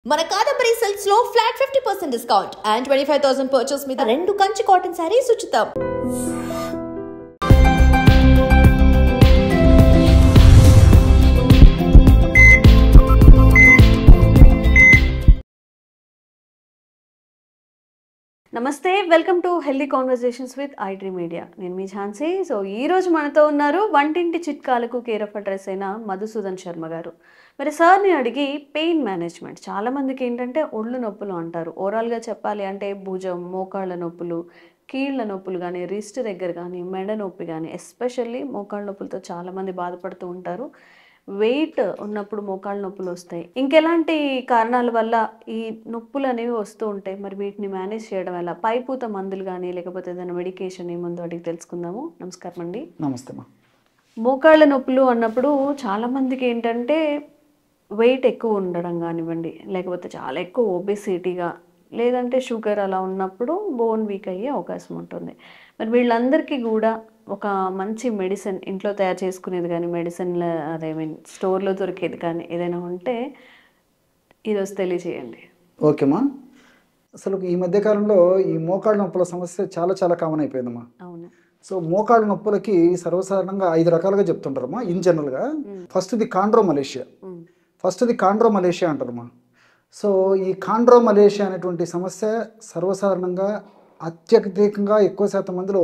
మన కాదంబరి సిల్క్స్ లో flat 50% discount and 25,000 purchase మీద 2 కంచి కాటన్ సారీస్ ఉచితం. నమస్తే, welcome to healthy conversations with ఐడ్రీ media. నేను మీ ఝాన్సీ. సో ఈ రోజు మనతో ఉన్నారు వంటింటి చిట్కాలకు కేర్ ఆఫ్ అడ్రస్ అయిన మధుసూదన్ శర్మ గారు. మరి సార్ని అడిగి పెయిన్ మేనేజ్మెంట్, చాలామందికి ఏంటంటే ఒళ్ళు నొప్పులు అంటారు. ఓవరాల్గా చెప్పాలి అంటే భుజం, మోకాళ్ళ నొప్పులు, కీళ్ళ నొప్పులు కానీ, రిస్ట్ దగ్గర కానీ, మెడ నొప్పి కానీ, ఎస్పెషల్లీ మోకాళ్ళ నొప్పులతో చాలామంది బాధపడుతూ ఉంటారు. వెయిట్ ఉన్నప్పుడు మోకాళ్ళ నొప్పులు వస్తాయి. ఇంకెలాంటి కారణాల వల్ల ఈ నొప్పులు అనేవి వస్తూ ఉంటాయి, మరి వీటిని మేనేజ్ చేయడం ఎలా? పైపూత మందులు కానీ లేకపోతే ఏదైనా మెడికేషన్ ఏముందో అడిగి తెలుసుకుందాము. నమస్కారం అండి. నమస్తే మా. మోకాళ్ళ నొప్పులు అన్నప్పుడు చాలామందికి ఏంటంటే వెయిట్ ఎక్కువ ఉండడం కానివ్వండి, లేకపోతే చాలా ఎక్కువ ఒబెసిటీగా, లేదంటే షుగర్ అలా ఉన్నప్పుడు బోన్ వీక్ అయ్యే అవకాశం ఉంటుంది. మరి వీళ్ళందరికీ కూడా ఒక మంచి మెడిసిన్, ఇంట్లో తయారు చేసుకునేది కానీ, మెడిసిన్లో అదే స్టోర్లో దొరికేది కానీ ఏదైనా ఉంటే ఈరోజు తెలియజేయండి. ఓకేమా. అసలు ఈ మధ్యకాలంలో ఈ మోకాళ్ళ నొప్పుల సమస్య చాలా చాలా కామన్ అయిపోయిందమ్మా. అవును. సో మోకాళ్ళ నొప్పులకి సర్వసాధారణంగా 5 రకాలుగా చెప్తుంటారమ్మా ఇన్ జనరల్గా. ఫస్ట్ది కాండ్రోమలేషియా అంటారమ్మా. సో ఈ కాండ్రోమలేషియా అనేటువంటి సమస్య సర్వసాధారణంగా అత్యధికంగా ఎక్కువ శాతం మందిలో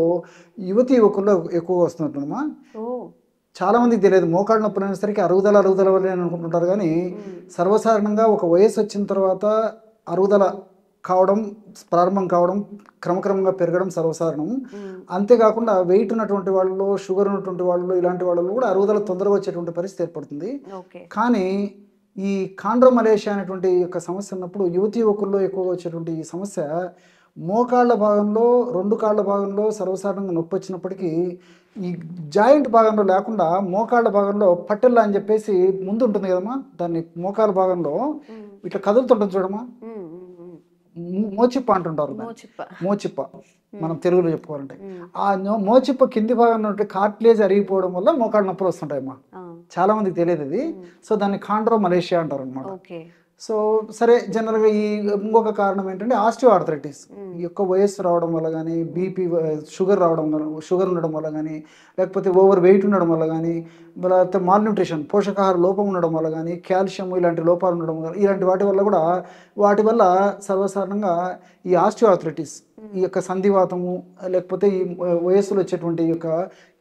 యువకుల్లో ఎక్కువగా వస్తుంటుందమ్మా. చాలామందికి తెలియదు మోకాళ్ళ నొప్పులు అనేసరికి అరుగుదల వల్ల అనుకుంటుంటారు, కానీ సర్వసాధారణంగా ఒక వయసు వచ్చిన తర్వాత అరుగుదల కావడం, ప్రారంభం కావడం, క్రమక్రమంగా పెరగడం సర్వసాధారణం. అంతేకాకుండా వెయిట్ ఉన్నటువంటి వాళ్ళు, షుగర్ ఉన్నటువంటి వాళ్ళు, ఇలాంటి వాళ్ళు కూడా అరుగుదల తొందరగా వచ్చేటువంటి పరిస్థితి ఏర్పడుతుంది. కానీ ఈ కాండ్రోమలేషియా అనేటువంటి యొక్క సమస్య ఉన్నప్పుడు యువకుల్లో ఎక్కువగా వచ్చేటువంటి ఈ సమస్య మోకాళ్ళ భాగంలో, 2 కాళ్ళ భాగంలో సర్వసాధారణంగా నొప్పి వచ్చినప్పటికీ ఈ జాయింట్ భాగంలో లేకుండా మోకాళ్ళ భాగంలో పట్టెల్లా అని చెప్పేసి ముందు ఉంటుంది కదమ్మా, దాన్ని మోకాళ్ళ భాగంలో ఇట్లా కదులుతుంటుంది చూడమ్మా, మోచిప్ప అంటుంటారు. మోచిప్ప మనం తెలుగులో చెప్పుకోవాలంటే ఆ మోచిప్ప కింది భాగంలో కార్టిలేజ్ అరిగిపోవడం వల్ల మోకాళ్ళ నొప్పులు వస్తుంటాయమ్మా. చాలా మందికి తెలియదు ఇది. సో దాన్ని కాండ్రోమలేషియా అంటారు అనమాట. సో సరే, జనరల్గా ఈ ఇంకొక కారణం ఏంటంటే ఆస్టియోఆర్థరైటిస్. ఈ యొక్క వయస్సు రావడం వల్ల కానీ, బీపీ, షుగర్ ఉండడం వల్ల కానీ, లేకపోతే ఓవర్ వెయిట్ ఉండడం వల్ల కానీ, లేకపోతే మాల్న్యూట్రిషన్, పోషకాహార లోపం ఉండడం వల్ల కానీ, కాల్షియం ఇలాంటి లోపాలు ఉండడం వల్ల, ఇలాంటి వాటి వల్ల సర్వసాధారణంగా ఈ ఆస్టియోఆర్థరైటిస్, ఈ యొక్క సంధివాతము, లేకపోతే ఈ వయస్సులో వచ్చేటువంటి ఈ యొక్క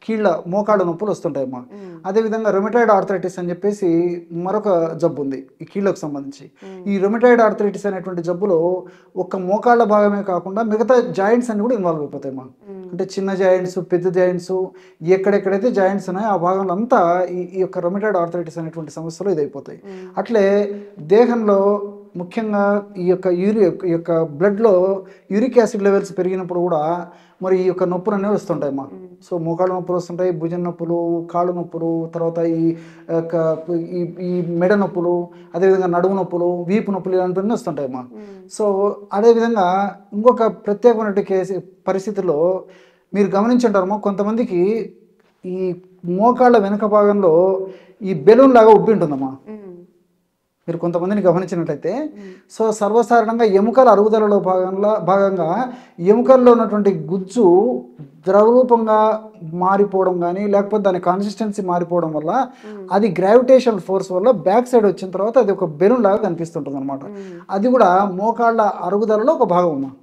కీళ్ళ మోకాళ్ళ నొప్పులు వస్తుంటాయమ్మా. అదేవిధంగా రొమటాయిడ్ ఆర్థరైటిస్ అని చెప్పేసి మరొక జబ్బు ఉంది ఈ కీళ్ళకు సంబంధించి. ఈ రొమటాయిడ్ ఆర్థరైటిస్ అనేటువంటి జబ్బులో ఒక్క మోకాళ్ళ భాగమే కాకుండా మిగతా జాయింట్స్ అన్ని కూడా ఇన్వాల్వ్ అయిపోతాయమ్మా. అంటే చిన్న జాయింట్స్, పెద్ద జాయింట్స్, ఎక్కడెక్కడైతే జాయింట్స్ ఉన్నాయో ఆ భాగంలో అంతా ఈ యొక్క రొమటాయిడ్ ఆర్థరైటిస్ అనేటువంటి సమస్యలు ఇదైపోతాయి. అట్లే దేహంలో ముఖ్యంగా ఈ యొక్క బ్లడ్లో యూరిక్ యాసిడ్ లెవెల్స్ పెరిగినప్పుడు కూడా మరి ఈ యొక్క నొప్పులు అనేవి వస్తుంటాయమ్మా. సో మోకాళ్ళ నొప్పులు వస్తుంటాయి, భుజం నొప్పులు, కాళ్ళు నొప్పులు, తర్వాత ఈ మెడ నొప్పులు, అదేవిధంగా నడుము నొప్పులు, వీపు నొప్పులు ఇలాంటివన్నీ వస్తుంటాయమ్మా. సో అదేవిధంగా ఇంకొక ప్రత్యేకమైన పరిస్థితుల్లో మీరు గమనించుంటారమ్మా, కొంతమందికి ఈ మోకాళ్ళ వెనుక భాగంలో ఈ బెలూన్ లాగా ఉబ్బి ఉంటుందమ్మా. మీరు కొంతమందిని గమనించినట్లయితే, సో సర్వసాధారణంగా ఎముకల అరుగుదలలో భాగంగా ఎముకల్లో ఉన్నటువంటి గుజ్జు ద్రవరూపంగా మారిపోవడం కానీ, లేకపోతే దాని కన్సిస్టెన్సీ మారిపోవడం వల్ల అది గ్రావిటేషనల్ ఫోర్స్ వల్ల బ్యాక్ సైడ్ వచ్చిన తర్వాత అది ఒక బెలూన్ లాగా కనిపిస్తుంటుంది అనమాట. అది కూడా మోకాళ్ళ అరుగుదలలో ఒక భాగం అమ్మా.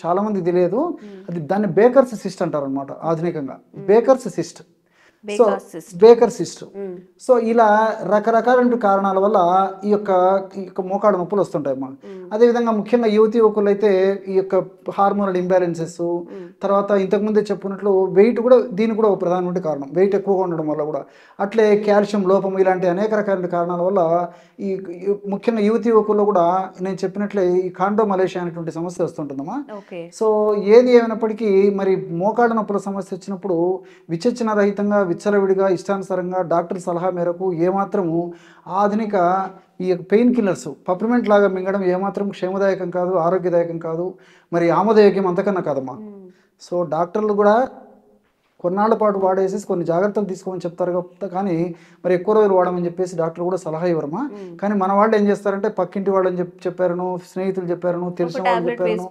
చాలా మందికి తెలియదు, అది దాన్ని బేకర్స్ సిస్ట్ అంటారు అనమాట ఆధునికంగా. Baker's cyst. సో ఇలా రకరకాల కారణాల వల్ల ఈ యొక్క మోకాళ్ళ నొప్పులు వస్తుంటాయమ్మా. అదేవిధంగా ముఖ్యంగా యువకులు అయితే ఈ యొక్క హార్మోనల్ ఇంబ్యాలెన్సెస్, తర్వాత ఇంతకుముందే చెప్పుకున్నట్లు వెయిట్ కూడా దీనికి కూడా ఒక ప్రధానమైన కారణం, వెయిట్ ఎక్కువగా ఉండడం వల్ల కూడా. అట్లే కాల్షియం లోపం, ఇలాంటి అనేక రకాల కారణాల వల్ల ఈ ముఖ్యంగా యువకుల్లో కూడా నేను చెప్పినట్లే ఈ కాండ్రోమలేషియా అనేటువంటి సమస్య వస్తుంటుందమ్మా. సో ఏది ఏమైనప్పటికీ మరి మోకాళ్ళ నొప్పుల సమస్య వచ్చినప్పుడు విచక్షణ రహితంగా, విచ్చలవిడిగా, ఇష్టానుసారంగా డాక్టర్ సలహా మేరకు ఏమాత్రము ఆధునిక ఈ పెయిన్ కిల్లర్స్ పప్రిమెంట్ లాగా మింగడం ఏమాత్రం క్షేమదాయకం కాదు, ఆరోగ్యదాయకం కాదు, మరి ఆమోదయోగ్యం అంతకన్నా కాదమ్మా. సో డాక్టర్లు కూడా కొన్నాళ్ళ పాటు వాడేసేసి కొన్ని జాగ్రత్తలు తీసుకోమని చెప్తారు కానీ మరి ఎక్కువ రోజులు వాడమని చెప్పేసి డాక్టర్ కూడా సలహా ఇవ్వరమా. కానీ మన వాళ్ళు ఏం చేస్తారంటే పక్కింటి వాళ్ళని చెప్పారను, స్నేహితులు చెప్పారను, తెలిసిన వాళ్ళు చెప్పారను,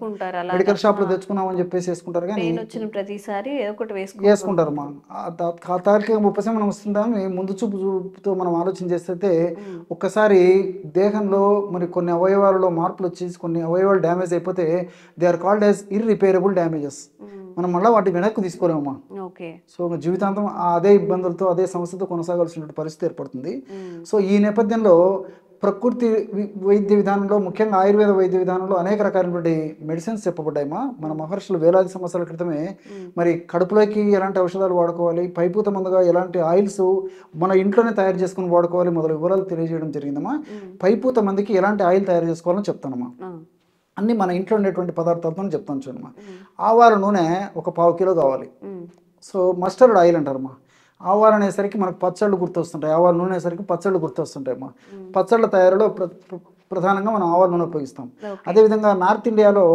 మెడికల్ షాప్లో తెచ్చుకున్నామని చెప్పేసి వేసుకుంటారు. కానీ ప్రతిసారి వేసుకుంటారమ్మా. తాత్కాలిక ఉపశమనం వస్తుందని ముందు చూపుతో మనం ఆలోచన చేస్తే ఒక్కసారి దేహంలో మరి కొన్ని అవయవాలలో మార్పులు వచ్చేసి కొన్ని అవయవాలు డ్యామేజ్ అయిపోతే they are called as irreparable damages. మనం మళ్ళీ వాటి వెనక్కి తీసుకోలేమమ్మా. సో జీవితాంతం అదే ఇబ్బందులతో అదే సమస్యతో కొనసాగాల్సిన పరిస్థితి ఏర్పడుతుంది. సో ఈ నేపథ్యంలో ప్రకృతి వైద్య విధానంలో ముఖ్యంగా ఆయుర్వేద వైద్య విధానంలో అనేక రకాలైనటువంటి మెడిసిన్స్ చెప్పబడ్డాయమ్మా. మన మహర్షులు వేలాది సంవత్సరాల క్రితమే మరి కడుపులోకి ఎలాంటి ఔషధాలు వాడుకోవాలి, పైపూత మందుగా ఎలాంటి ఆయిల్స్ మన ఇంట్లోనే తయారు చేసుకుని వాడుకోవాలి మొదలు వివరాలు తెలియజేయడం జరిగిందమ్మా. పైపూత మందికి ఎలాంటి ఆయిల్ తయారు చేసుకోవాలని చెప్తానమ్మా. అన్నీ మన ఇంట్లో ఉండేటువంటి పదార్థాలతో చెప్తాను చూడమ్మా. ఆవాల నూనె ఒక 1/4 కిలో కావాలి. సో మస్టర్డ్ ఆయిల్ అంటారమ్మా. ఆవాలు అనేసరికి మనకు పచ్చళ్ళు గుర్తొస్తుంటాయి, ఆవాల నూనె అనేసరికి పచ్చళ్ళు గుర్తొస్తుంటాయి అమ్మా. పచ్చళ్ళ తయారీలో ప్రధానంగా మనం ఆవాల నూనె ఉపయోగిస్తాం. అదేవిధంగా నార్త్ ఇండియాలో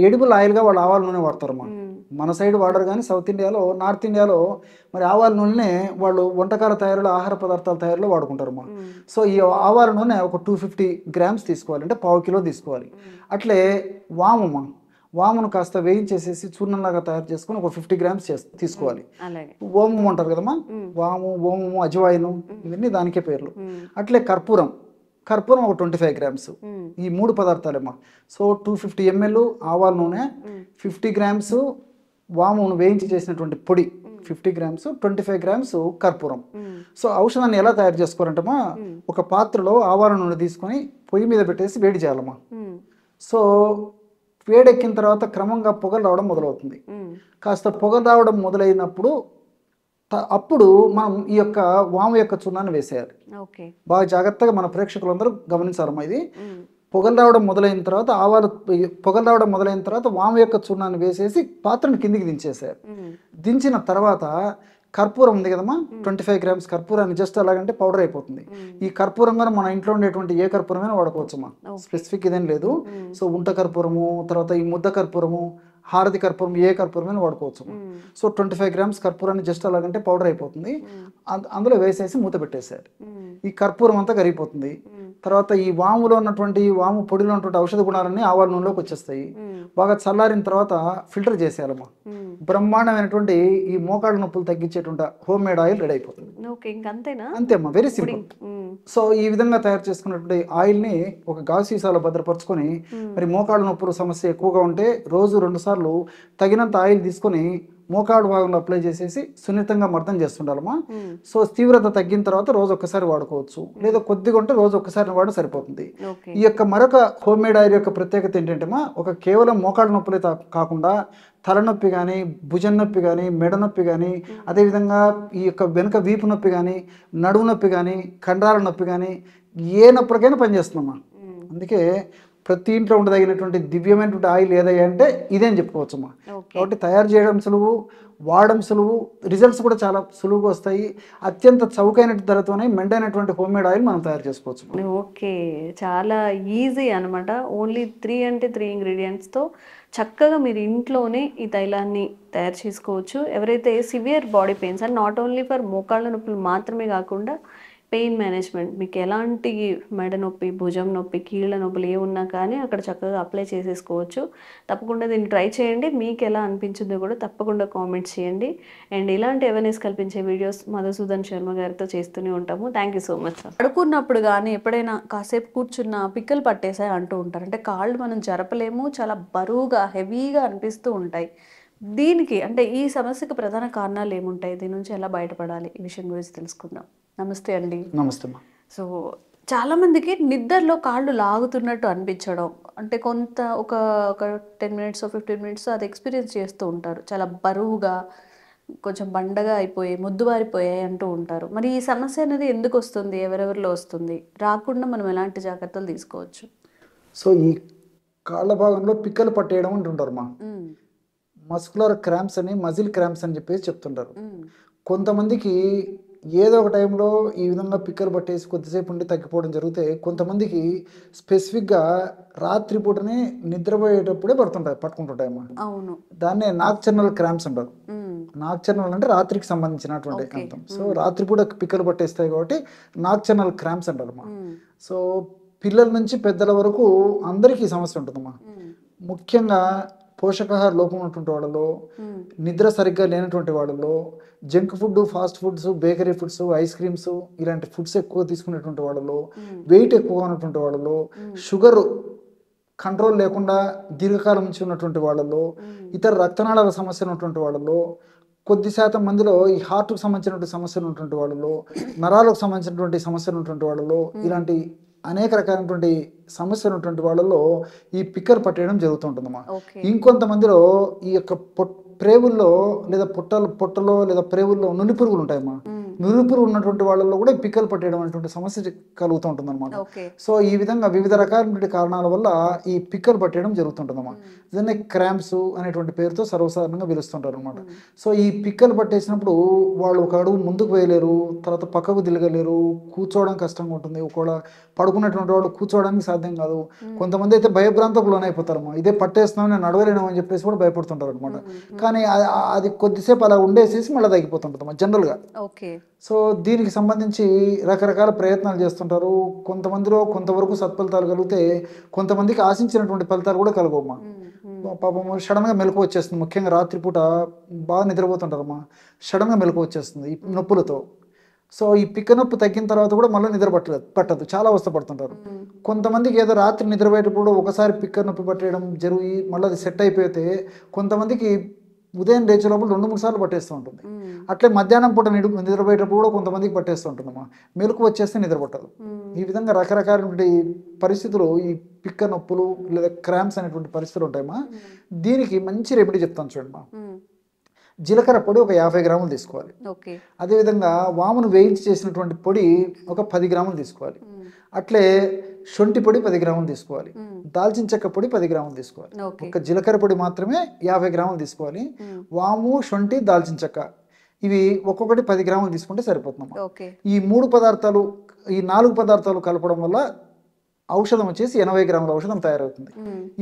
ఎడిబుల్ ఆయిల్గా వాళ్ళు ఆవాల నూనె వాడతారమ్మా. మన సైడ్ వాడరు కానీ సౌత్ ఇండియాలో, నార్త్ ఇండియాలో మరి ఆవాల నూనె వాళ్ళు వంటకాల తయారీలో, ఆహార పదార్థాల తయారీలో వాడుకుంటారమ్మా. సో ఈ ఆవాల నూనె ఒక 250 గ్రామ్స్ తీసుకోవాలి, అంటే 1/4 కిలో తీసుకోవాలి. అట్లే వామమ్మా, వామును కాస్త వేయించేసేసి చూర్ణంలాగా తయారు చేసుకుని ఒక 50 గ్రామ్స్ తీసుకోవాలి. ఓమము అంటారు కదమ్మా, వాము, ఓమము, అజవాయిను ఇవన్నీ దానికే పేర్లు. అట్లే కర్పూరం ఒక 25 గ్రామ్స్. ఈ 3 పదార్థాలేమ్మా. సో 250 ml ఆవాల నూనె, 50 గ్రామ్స్ వామును వేయించి చేసినటువంటి పొడి, 50 గ్రామ్స్, 25 గ్రామ్స్ కర్పూరం. సో ఔషధాన్ని ఎలా తయారు చేసుకోవాలంటమ్మా, ఒక పాత్రలో ఆవాల నూనె తీసుకొని పొయ్యి మీద పెట్టేసి వేడి చేయాలమ్మా. సో వేడెక్కిన తర్వాత క్రమంగా పొగలు రావడం మొదలవుతుంది. కాస్త పొగలు రావడం మొదలైనప్పుడు అప్పుడు మనం ఈ యొక్క వాము యొక్క చూర్ణాన్ని వేసేయాలి. బాగా జాగ్రత్తగా మన ప్రేక్షకులందరూ గమనించాలమ్మా. ఇది పొగలు రావడం మొదలైన తర్వాత వాము యొక్క చూర్ణాన్ని వేసేసి పాత్రను కిందికి దించేసేయాలి. దించిన తర్వాత కర్పూరం ఉంది కదమ్మా, 25 గ్రామ్స్ కర్పూరాన్ని జస్ట్ అలాగంటే పౌడర్ అయిపోతుంది. ఈ కర్పూరం కూడా మన ఇంట్లో ఉండేటువంటి ఏ కర్పూరమైనా వాడుకోవచ్చమ్మా, స్పెసిఫిక్ ఇదేం లేదు. సో ఉంట కర్పూరము, తర్వాత ఈ ముద్ద కర్పూరము, హారతి కర్పూరం, ఏ కర్పూరమైనా వాడుకోవచ్చు. సో 25 గ్రామ్స్ కర్పూరాన్ని జస్ట్ అలాగంటే పౌడర్ అయిపోతుంది. అందులో వేసేసి మూత పెట్టేసేయాలి. ఈ కర్పూరం అంతా కరిగిపోతుంది. తర్వాత ఈ వాములో ఉన్నటువంటి వాము పొడిలో ఉన్నటువంటి ఔషధ గుణాలన్నీ ఆవాల నూనెలోకి వచ్చేస్తాయి. బాగా చల్లారిన తర్వాత ఫిల్టర్ చేసేయాలమ్మా. బ్రహ్మాండమైనటువంటి ఈ మోకాళ్ళ నొప్పులు తగ్గించేటువంటి హోమ్ మేడ్ ఆయిల్ రెడీ అయిపోతుంది. అంతే అమ్మా, వెరీ సింపుల్. సో ఈ విధంగా తయారు చేసుకున్నటువంటి ఆయిల్ని ఒక గాజు సీసాలో భద్రపరుచుకొని మరి మోకాళ్ళ నొప్పుల సమస్య ఎక్కువగా ఉంటే రోజు 2 సార్లు తగినంత ఆయిల్ తీసుకొని మోకాడు భాగంలో అప్లై చేసేసి సున్నితంగా మర్దం చేస్తుండాలమ్మా. సో తీవ్రత తగ్గిన తర్వాత రోజు ఒక్కసారి వాడుకోవచ్చు, లేదా కొద్దిగా ఉంటే రోజు ఒక్కసారి వాడు సరిపోతుంది. ఈ యొక్క మరొక హోమ్ మేడ్ ఆయిల్ యొక్క ప్రత్యేకత ఏంటంటే ఒక కేవలం మోకాడు నొప్పులే కాకుండా తలనొప్పి కానీ, భుజం నొప్పి కానీ, మెడ నొప్పి కానీ, అదేవిధంగా ఈ యొక్క వెనుక వీపు నొప్పి కానీ, నడుము నొప్పి కానీ, కండరాల నొప్పి కానీ, ఏ నొప్పులకైనా పనిచేస్తుందమ్మా. అందుకే ప్రతి ఇంట్లో ఉండదగినటువంటి దివ్యమైనటువంటి ఆయిల్ ఏదయ్యా అంటే ఇదే అని చెప్పుకోవచ్చమ్మా. కాబట్టి తయారు చేయడం సులువు, వాడడం సులువు, రిజల్ట్స్ కూడా చాలా సులువుగా వస్తాయి. అత్యంత చౌకైన ధరతోనే మెండైనటువంటి హోమ్ మేడ్ ఆయిల్ మనం తయారు చేసుకోవచ్చు. ఓకే, చాలా ఈజీ అనమాట. ఓన్లీ 3 ఇంగ్రీడియంట్స్తో చక్కగా మీరు ఇంట్లోనే ఈ తైలాన్ని తయారు చేసుకోవచ్చు. ఎవరైతే severe body pains and not only for మోకాళ్ళ నొప్పులు మాత్రమే కాకుండా పెయిన్ మేనేజ్మెంట్, మీకు ఎలాంటి మెడ నొప్పి, భుజం నొప్పి, కీళ్ళ నొప్పులు ఏ ఉన్నా కానీ అక్కడ చక్కగా అప్లై చేసేసుకోవచ్చు. తప్పకుండా దీన్ని ట్రై చేయండి. మీకు ఎలా అనిపించిందో కూడా తప్పకుండా కామెంట్స్ చేయండి. అండ్ ఇలాంటి అవేర్నెస్ కల్పించే వీడియోస్ మధుసూదన్ శర్మ గారితో చేస్తూనే ఉంటాము. Thank you so much sir. పడుకున్నప్పుడు కానీ ఎప్పుడైనా కాసేపు కూర్చున్న పిక్కలు పట్టేసాయి అంటూ ఉంటారు. అంటే కాళ్ళు మనం జరపలేము, చాలా బరువుగా హెవీగా అనిపిస్తూ ఉంటాయి. దీనికి అంటే ఈ సమస్యకు ప్రధాన కారణాలు ఏముంటాయి, దీని నుంచి ఎలా బయటపడాలి, ఈ విషయం గురించి తెలుసుకుందాం. నమస్తే అండి. నమస్తే. సో చాలామందికి నిద్రలో కాళ్ళు లాగుతున్నట్టు అనిపించడం, అంటే ఒక 10 మినిట్స్ 15 మినిట్స్ అది ఎక్స్పీరియన్స్ చేస్తూ ఉంటారు. చాలా బరువుగా, కొంచెం బండగా అయిపోయి, ముద్దుబారిపోయాయి అంటూ ఉంటారు. మరి ఈ సమస్య అనేది ఎందుకు వస్తుంది, ఎవరెవరిలో వస్తుంది, రాకుండా మనం ఎలాంటి జాగ్రత్తలు తీసుకోవచ్చు? సో ఈ కాళ్ళ భాగంలో పిక్కలు పట్టేయడం అంటుంటారు మా, మస్కులర్ క్రాంప్స్ అని, మజిల్ క్రాంప్స్ అని చెప్పేసి చెప్తుంటారు. కొంతమందికి ఏదో ఒక టైంలో ఈ విధంగా పిక్కలు పట్టేసి కొద్దిసేపు ఉండి తగ్గిపోవడం జరిగితే కొంతమందికి స్పెసిఫిక్గా రాత్రిపూటనే నిద్రపోయేటప్పుడే పట్టుకుంటుంటాయి అమ్మా. అవును. దాన్నే నాక్టర్నల్ క్రాంప్స్ అంటారు. నాక్టర్నల్ అంటే రాత్రికి సంబంధించినటువంటి అంతం. సో రాత్రిపూట పిక్కలు పట్టేస్తాయి కాబట్టి నాక్టర్నల్ క్రాంప్స్ అంటారమ్మా. సో పిల్లల నుంచి పెద్దల వరకు అందరికీ ఈ సమస్య ఉంటుందమ్మా. ముఖ్యంగా పోషకాహార లోపం ఉన్నటువంటి వాళ్ళలో, నిద్ర సరిగ్గా లేనటువంటి వాళ్ళలో, junk food, fast foods, bakery foods, ice creams ఇలాంటి ఫుడ్స్ ఎక్కువ తీసుకునేటువంటి వాళ్ళలో, వెయిట్ ఎక్కువ ఉన్నటువంటి వాళ్ళలో, షుగర్ కంట్రోల్ లేకుండా దీర్ఘకాలం నుంచి ఉన్నటువంటి వాళ్ళలో, ఇతర రక్తనాళాల సమస్యలు ఉన్నటువంటి వాళ్ళలో, కొద్ది శాతం మందిలో ఈ హార్ట్కు సంబంధించినటువంటి సమస్యలు ఉన్నటువంటి వాళ్ళలో, నరాలకు సంబంధించినటువంటి సమస్యలు ఉన్నటువంటి వాళ్ళలో, ఇలాంటి అనేక రకాలైనటువంటి సమస్యలు ఉన్నటువంటి వాళ్ళలో ఈ పిక్కలు పట్టేయడం జరుగుతుంటుందమ్మా. ఇంకొంతమందిలో ఈ యొక్క ప్రేవుల్లో లేదా పొట్టలో లేదా ప్రేవుల్లో నులి పురుగులు ఉంటాయమ్మా. నులి పురుగు ఉన్నటువంటి వాళ్ళలో కూడా ఈ పిక్కలు పట్టేయడం అనేటువంటి సమస్య కలుగుతూ ఉంటుంది అనమాట. సో ఈ విధంగా వివిధ రకాలైనటువంటి కారణాల వల్ల ఈ పిక్కలు పట్టేయడం జరుగుతుంటుందమ్మా. దీన్ని క్రాంప్స్ అనేటువంటి పేరుతో సర్వసాధారణంగా పిలుస్తుంటారు అనమాట. సో ఈ పిక్కలు పట్టేసినప్పుడు వాళ్ళు ఒక అడుగు ముందుకు వేయలేరు, తర్వాత పక్కకు తిరగలేరు, కూర్చోవడం కష్టంగా ఉంటుంది. ఒకవేళ పడుకున్నటువంటి వాళ్ళు కూర్చోవడానికి సాధ్యం కాదు. కొంతమంది అయితే భయభ్రాంతకు లోనైపోతారమ్మా. ఇదే పట్టేస్తున్నాం, నేను నడవలేను అని చెప్పేసి కూడా భయపడుతుంటారు అనమాట. కానీ అది కొద్దిసేపు అలా ఉండేసేసి మళ్ళీ తగ్గిపోతుంటుందమ్మా జనరల్గా. సో దీనికి సంబంధించి రకరకాల ప్రయత్నాలు చేస్తుంటారు. కొంతమందిలో కొంతవరకు సత్ఫలితాలు కలిగితే కొంతమందికి ఆశించినటువంటి ఫలితాలు కూడా కలగమ్మా. పాపం సడన్గా మెలకు వచ్చేస్తుంది. ముఖ్యంగా రాత్రిపూట బాగా నిద్రపోతుంటారమ్మా, సడన్గా మెలకు వచ్చేస్తుంది ఈ నొప్పులతో. సో ఈ పిక్క నొప్పి తగ్గిన తర్వాత కూడా మళ్ళీ నిద్ర పట్టదు, చాలా అవస్థపడుతుంటారు. కొంతమందికి ఏదో రాత్రి నిద్రపోయేటప్పుడు ఒకసారి పిక్క నొప్పి పట్టేయడం జరిగి మళ్ళీ అది సెట్ అయిపోతే కొంతమందికి ఉదయం లేచే లోపల 2-3 సార్లు పట్టేస్తూ ఉంటుంది. అట్లే మధ్యాహ్నం పూట నిద్రపోయేటప్పుడు కూడా కొంతమందికి పట్టేస్తూ ఉంటుందమ్మా. మెలకు వచ్చేస్తే నిద్ర పట్టదు. ఈ విధంగా రకరకాలైనటువంటి పరిస్థితులు, ఈ పిక్క నొప్పులు లేదా క్రాంప్స్ అనేటువంటి పరిస్థితులు ఉంటాయమ్మా. దీనికి మంచి రెమెడీ చెప్తాను చూడమ్మా. జీలకర్ర పొడి ఒక 50 గ్రాములు తీసుకోవాలి. అదేవిధంగా వామును వేయించి చేసినటువంటి పొడి ఒక 10 గ్రాములు తీసుకోవాలి. అట్లే శొంఠి పొడి 10 గ్రాములు తీసుకోవాలి. దాల్చిన చెక్క పొడి 10 గ్రాములు తీసుకోవాలి. ఒక జీలకర్ర పొడి మాత్రమే 50 గ్రాములు తీసుకోవాలి. వాము, శొంఠి, దాల్చిన చెక్క ఇవి ఒక్కొక్కటి 10 గ్రాములు తీసుకుంటే సరిపోతుందమ్మా. ఈ 4 పదార్థాలు కలపడం వల్ల ఔషధం వచ్చేసి 80 గ్రాముల ఔషధం తయారవుతుంది.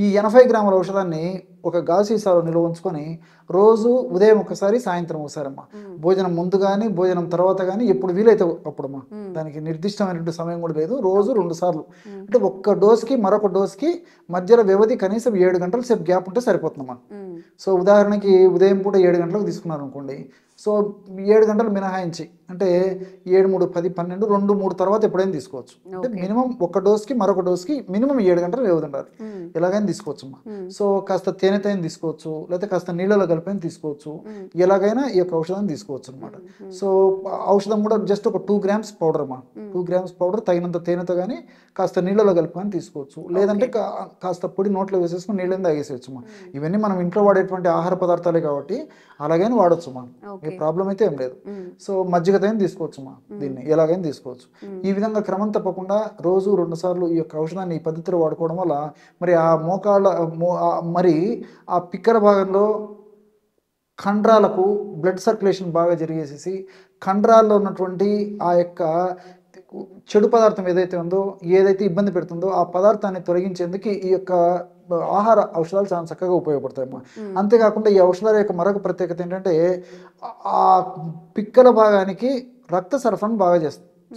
ఈ 80 గ్రాముల ఔషధాన్ని ఒక గాజు సీసాలో నిల్వ ఉంచుకొని రోజు ఉదయం ఒకసారి, సాయంత్రం ఒకసారి అమ్మా. భోజనం ముందు కానీ భోజనం తర్వాత కానీ ఎప్పుడు వీలైతే అప్పుడమ్మా. దానికి నిర్దిష్టమైనటువంటి సమయం కూడా లేదు. రోజు 2 సార్లు, అంటే ఒక్క డోస్కి మరొక డోస్కి మధ్యలో వ్యవధి కనీసం 7 గంటల సేపు గ్యాప్ ఉంటే సరిపోతుందమ్మా. సో ఉదాహరణకి ఉదయం పూట 7 గంటలకు తీసుకున్నారు అనుకోండి. సో 7 గంటలు మినహాయించి, అంటే 7, 3, 10, 12, 2, 3 తర్వాత ఎప్పుడైనా తీసుకోవచ్చు. అంటే మినిమం ఒక డోస్కి మరొక డోస్కి మినిమం 7 గంటలు వ్యవధి ఉండాలి. ఎలాగైనా తీసుకోవచ్చు అమ్మా. సో కాస్త తేనెతైన తీసుకోవచ్చు, లేకపోతే కాస్త నీళ్ళలో కలిపైన తీసుకోవచ్చు. ఎలాగైనా ఈ యొక్క ఔషధాన్ని తీసుకోవచ్చు అనమాట. సో ఔషధం కూడా జస్ట్ ఒక 2 గ్రామ్స్ పౌడర్ అమ్మా. 2 గ్రామ్స్ పౌడర్ తగినంత తేనెతో కానీ కాస్త నీళ్ళలో కలుపుకొని తీసుకోవచ్చు. లేదంటే కాస్త పొడి నోట్లో వేసేసుకుని నీళ్ళని తాగేసేయచ్చు అమ్మా. ఇవన్నీ మనం ఇంట్లో వాడేటువంటి ఆహార పదార్థాలే కాబట్టి అలాగైనా వాడచ్చు అమ్మా. ఏ ప్రాబ్లం అయితే ఏం లేదు. సో మజ్జిగతైన తీసుకోవచ్చు అమ్మా. దీన్ని ఎలాగైనా తీసుకోవచ్చు. ఈ విధంగా క్రమం తప్పకుండా రోజు 2 సార్లు ఈ యొక్క ఔషధాన్ని ఈ పద్ధతిలో వాడుకోవడం వల్ల మరి ఆ మరి ఆ పిక్కల భాగంలో కండరాలకు బ్లడ్ సర్క్యులేషన్ బాగా జరిగేసేసి కండరాల్లో ఉన్నటువంటి ఆ యొక్క చెడు పదార్థం ఏదైతే ఉందో, ఏదైతే ఇబ్బంది పెడుతుందో ఆ పదార్థాన్ని తొలగించేందుకు ఈ యొక్క ఆహార ఔషధాలు చాలా చక్కగా ఉపయోగపడతాయమ్మా. అంతేకాకుండా ఈ ఔషధాల యొక్క మరొక ప్రత్యేకత ఏంటంటే ఆ పిక్కల భాగానికి రక్త సరఫరాను బాగా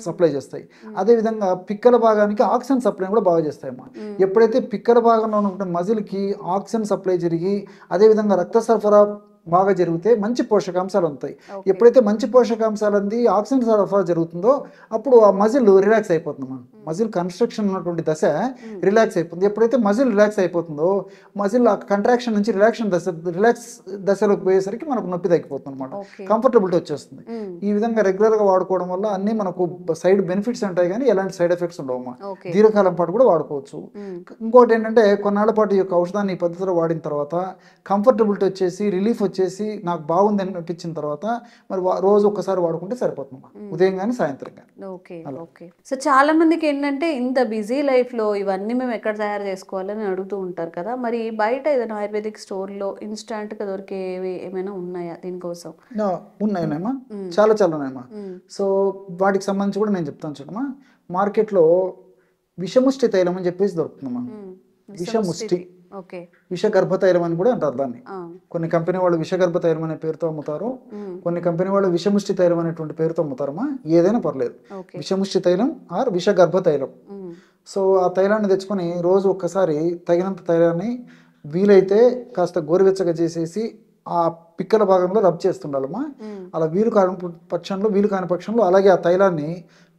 సప్లై చేస్తాయి. అదేవిధంగా పిక్కల భాగానికి ఆక్సిజన్ సప్లై కూడా బాగా చేస్తాయమ్మా. ఎప్పుడైతే పిక్కల భాగంలో ఉన్న మజిల్కి ఆక్సిజన్ సప్లై జరిగి అదేవిధంగా రక్త సరఫరా బాగా జరిగితే మంచి పోషకాంశాలు ఉంటాయి. ఎప్పుడైతే మంచి పోషకాంశాలు అంది ఆక్సిజన్ సరఫరా జరుగుతుందో అప్పుడు ఆ మజిల్ రిలాక్స్ అయిపోతుందమ్మా. మజిల్ కన్స్ట్రక్షన్ ఉన్నటువంటి దశ రిలాక్స్ అయిపోతుంది. ఎప్పుడైతే మజిల్ రిలాక్స్ అయిపోతుందో మజిల్ ఆ కంట్రాక్షన్ నుంచి రిలాక్స్ దశలోకి పోయేసరికి మనకు నొప్పి తగ్గిపోతుంది అనమాట. కంఫర్టబిలిటీ వచ్చేస్తుంది. ఈ విధంగా రెగ్యులర్గా వాడుకోవడం వల్ల అన్ని మనకు సైడ్ బెనిఫిట్స్ ఉంటాయి కానీ ఎలాంటి సైడ్ ఎఫెక్ట్స్ ఉండవమ్మా. దీర్ఘకాలం పాటు కూడా వాడుకోవచ్చు. ఇంకోటి ఏంటంటే కొన్నాళ్ళ పాటు ఈ యొక్క ఔషధాన్ని ఈ పద్ధతిలో వాడిన తర్వాత కంఫర్టబిలిటీ వచ్చేసి రిలీఫ్ వచ్చేసి నాకు బాగుంది అనిపించిన తర్వాత మరి రోజు ఒక్కసారి వాడుకుంటే సరిపోతుందమ్మా, ఉదయం కానీ సాయంత్రం కానీ. Okay okay. సో చాలా మందికి ఏంటంటే ఇంత బిజీ లైఫ్లో ఇవన్నీ మేము ఎక్కడ తయారు చేసుకోవాలని అడుగుతూ ఉంటారు కదా, మరి బయట ఏదైనా ఆయుర్వేదిక్ స్టోర్లో ఇన్స్టాంట్గా దొరికేవి ఏమైనా ఉన్నాయా దీనికోసం? ఉన్నాయమ్మా, చాలా చాలా ఉన్నాయమ్మా. సో వాటికి సంబంధించి కూడా నేను చెప్తాను చూడమ్మా. మార్కెట్లో విషముష్టి తైలం అని చెప్పేసి దొరుకుతుందమ్మా. విషముష్టి, విషగర్భ తైలం అని కూడా అంటారు దాన్ని. కొన్ని కంపెనీ వాళ్ళు విషగర్భ తైలం అనే పేరుతో అమ్ముతారు, కొన్ని కంపెనీ వాళ్ళు విషముష్టి తైలం అనేటువంటి పేరుతో అమ్ముతారమ్మా. ఏదైనా పర్లేదు, విషముష్టి తైలం ఆర్ విషగర్భ తైలం. సో ఆ తైలాన్ని తెచ్చుకొని రోజు ఒక్కసారి తగినంత తైలాన్ని వీలైతే కాస్త గోరువెచ్చగా చేసేసి ఆ పిక్కల భాగంలో రబ్ చేస్తుండాలమ్మా. అలా వీలు కాని పక్షంలో అలాగే ఆ తైలాన్ని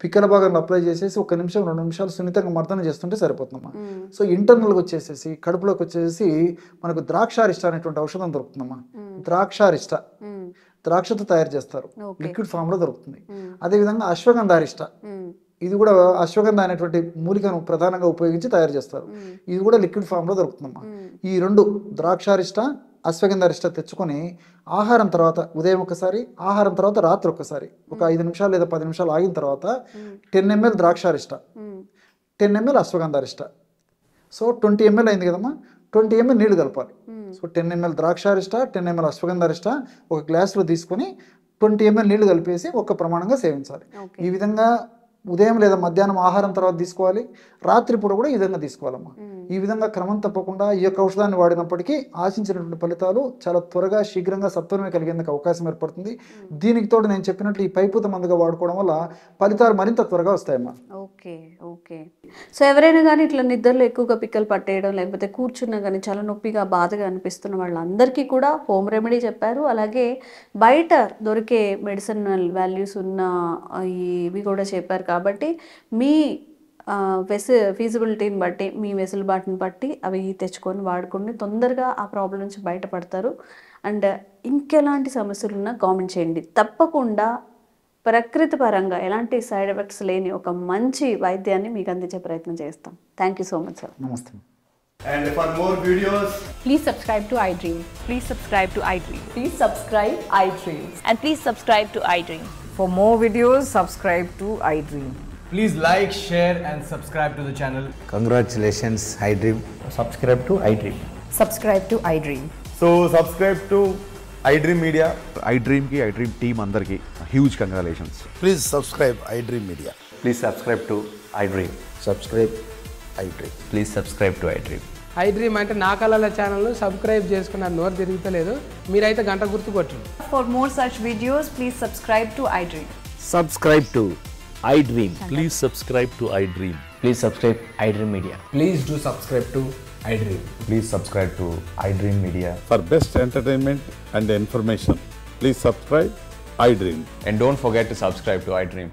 పిక్కల భాగంలో అప్లై చేసేసి 1 నిమిషం 2 నిమిషాలు సున్నితంగా మర్దన చేస్తుంటే సరిపోతుందమ్మా. సో ఇంటర్నల్గా వచ్చేసేసి కడుపులోకి వచ్చేసి మనకు ద్రాక్షారిష్ట అనేటువంటి ఔషధం దొరుకుతుందమ్మా. ద్రాక్షారిష్ట ద్రాక్షతో తయారు చేస్తారు, లిక్విడ్ ఫామ్ లో దొరుకుతుంది. అదేవిధంగా అశ్వగంధారిష్ట, ఇది కూడా అశ్వగంధ అనేటువంటి మూలికను ప్రధానంగా ఉపయోగించి తయారు చేస్తారు, ఇది కూడా లిక్విడ్ ఫామ్ లో దొరుకుతుందమ్మా. ఈ 2 ద్రాక్షారిష్ట అశ్వగంధారిష్ట తెచ్చుకొని ఆహారం తర్వాత ఉదయం ఒకసారి, ఆహారం తర్వాత రాత్రి ఒకసారి ఒక 5 నిమిషాలు లేదా 10 నిమిషాలు ఆగిన తర్వాత 10 ml ద్రాక్షారిష్ట, 10 ml అశ్వగంధారిష్ట, సో 20 ml అయింది కదమ్మా. 20 ml నీళ్లు కలపాలి. సో 10 ml ద్రాక్షారిష్ట, 10 ml అశ్వగంధారిష్ట ఒక గ్లాసులో తీసుకొని 20 ml నీళ్లు కలిపేసి ఒక ప్రమాణంగా సేవించాలి. ఈ విధంగా ఉదయం లేదా మధ్యాహ్నం ఆహారం తర్వాత తీసుకోవాలి, రాత్రిపూట కూడా ఈ విధంగా తీసుకోవాలమ్మా. ఈ విధంగా క్రమం తప్పకుండా ఈ యొక్క ఔషధాన్ని వాడినప్పటికీ ఆశించినటువంటి ఫలితాలు చాలా త్వరగా శీఘ్రంగా సత్వరమే కలిగేందుకు అవకాశం ఏర్పడుతుంది. దీనికి తోడు నేను చెప్పినట్లు ఈ పైపూత మందుగా వాడుకోవడం వల్ల ఫలితాలు మరింత త్వరగా వస్తాయమ్మా. Okay okay. సో ఎవరైనా కానీ ఇట్లా నిద్రలో ఎక్కువగా పిక్కలు పట్టేయడం లేకపోతే కూర్చున్నా కానీ చాలా నొప్పిగా బాధగా అనిపిస్తున్న వాళ్ళందరికీ కూడా హోమ్ రెమెడీ చెప్పారు. అలాగే బయట దొరికే మెడిసినల్ వాల్యూస్ ఉన్న ఇవి కూడా చెప్పారు. కాబట్టి మీ ఫీజిబిలిటీని బట్టి, మీ వెసులుబాటుని బట్టి అవి తెచ్చుకొని వాడుకొని తొందరగా ఆ ప్రాబ్లం నుంచి బయటపడతారు. అండ్ ఇంకెలాంటి సమస్యలు ఉన్నా కామెంట్ చేయండి. తప్పకుండా ప్రకృతి పరంగా ఎలాంటి సైడ్ ఎఫెక్ట్స్ లేని ఒక మంచి వైద్యాన్ని మీకు అందించే ప్రయత్నం చేస్తాం. Thank you so much sir. నమస్తే. And for more videos, please subscribe to iDream. Please subscribe to iDream. Please subscribe iDream. And please subscribe to iDream. For more videos, subscribe to iDream. please like, share and subscribe to the channel. Congratulations, iDream. Subscribe to iDream. Subscribe to iDream. So subscribe to iDream Media. iDream ki iDream team andarki huge congratulations. Please subscribe iDream Media. Please subscribe to iDream. Subscribe iDream. Please subscribe to iDream. iDream అంటే నా కళల channel subscribe చేసుకున్నారు, నోరు తిరుగుతలేదు, మీరైతే గంట గుర్తు కొట్టండి. For more such videos, please subscribe to iDream. Subscribe to iDream. Please subscribe to iDream. Please subscribe iDream Media. Please do subscribe to iDream. Please subscribe to iDream Media. For best entertainment and information, please subscribe iDream. And don't forget to subscribe to iDream.